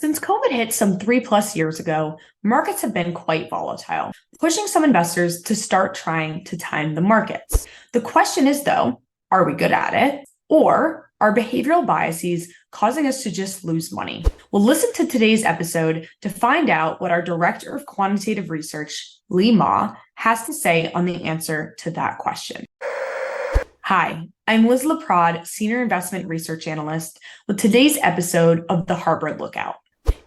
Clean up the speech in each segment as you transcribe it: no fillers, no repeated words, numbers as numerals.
Since COVID hit some 3+ years ago, markets have been quite volatile, pushing some investors to start trying to time the markets. The question is, though, are we good at it? Or are behavioral biases causing us to just lose money? We'll listen to today's episode to find out what our Director of Quantitative Research, Lee Ma, has to say on the answer to that question. Hi, I'm Liz Laprade, Senior Investment Research Analyst, with today's episode of the Harvard Lookout.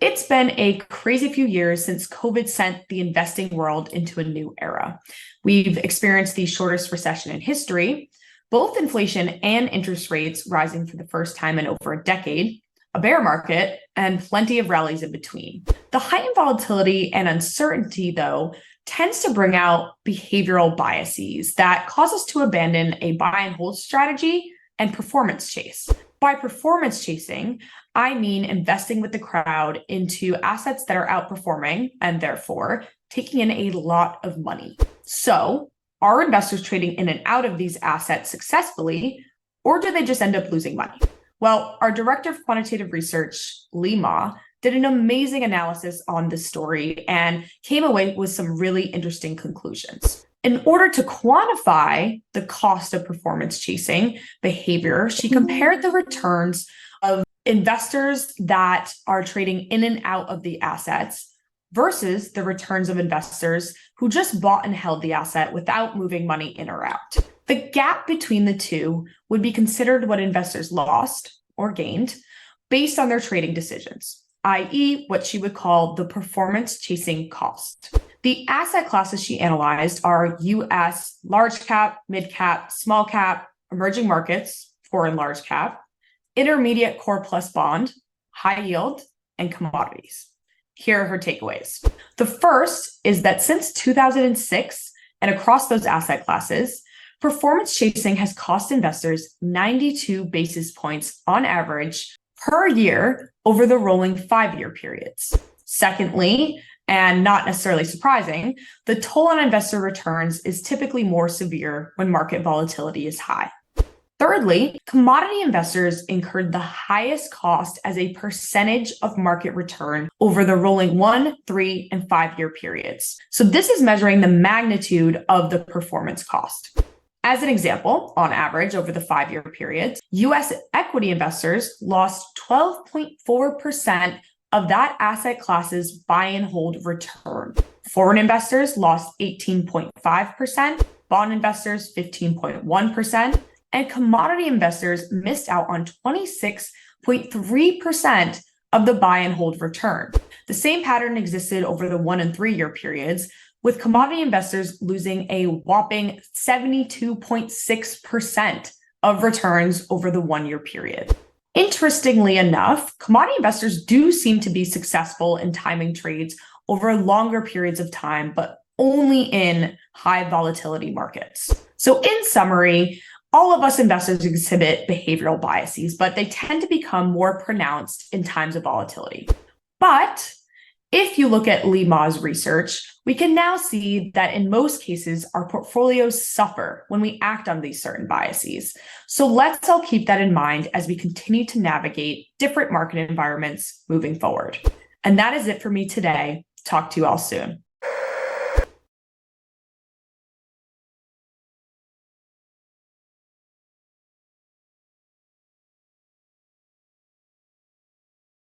It's been a crazy few years since COVID sent the investing world into a new era. We've experienced the shortest recession in history, both inflation and interest rates rising for the first time in over a decade, a bear market, and plenty of rallies in between. The heightened volatility and uncertainty, though, tends to bring out behavioral biases that cause us to abandon a buy and hold strategy and performance chase. By performance chasing, I mean investing with the crowd into assets that are outperforming and therefore taking in a lot of money. So, are investors trading in and out of these assets successfully, or do they just end up losing money? Well, our Director of Quantitative Research, Lee Ma, did an amazing analysis on this story and came away with some really interesting conclusions. In order to quantify the cost of performance chasing behavior, she compared the returns of investors that are trading in and out of the assets versus the returns of investors who just bought and held the asset without moving money in or out. The gap between the two would be considered what investors lost or gained based on their trading decisions, i.e., what she would call the performance chasing cost. The asset classes she analyzed are US large cap, mid cap, small cap, emerging markets, foreign large cap, intermediate core plus bond, high yield, and commodities. Here are her takeaways. The first is that since 2006 and across those asset classes, performance chasing has cost investors 92 basis points on average per year over the rolling 5-year periods. Secondly, and not necessarily surprising, the toll on investor returns is typically more severe when market volatility is high. Thirdly, commodity investors incurred the highest cost as a percentage of market return over the rolling 1, 3, and 5-year periods. So this is measuring the magnitude of the performance cost. As an example, on average over the 5-year periods, US equity investors lost 12.4% of that asset class's buy and hold return. Foreign investors lost 18.5%, bond investors 15.1%, and commodity investors missed out on 26.3% of the buy and hold return. The same pattern existed over the 1 and 3-year periods, with commodity investors losing a whopping 72.6% of returns over the 1-year period. Interestingly enough, commodity investors do seem to be successful in timing trades over longer periods of time, but only in high volatility markets. So in summary, all of us investors exhibit behavioral biases, but they tend to become more pronounced in times of volatility. But if you look at Lee Ma's research, we can now see that in most cases, our portfolios suffer when we act on these certain biases. So let's all keep that in mind as we continue to navigate different market environments moving forward. And that is it for me today. Talk to you all soon.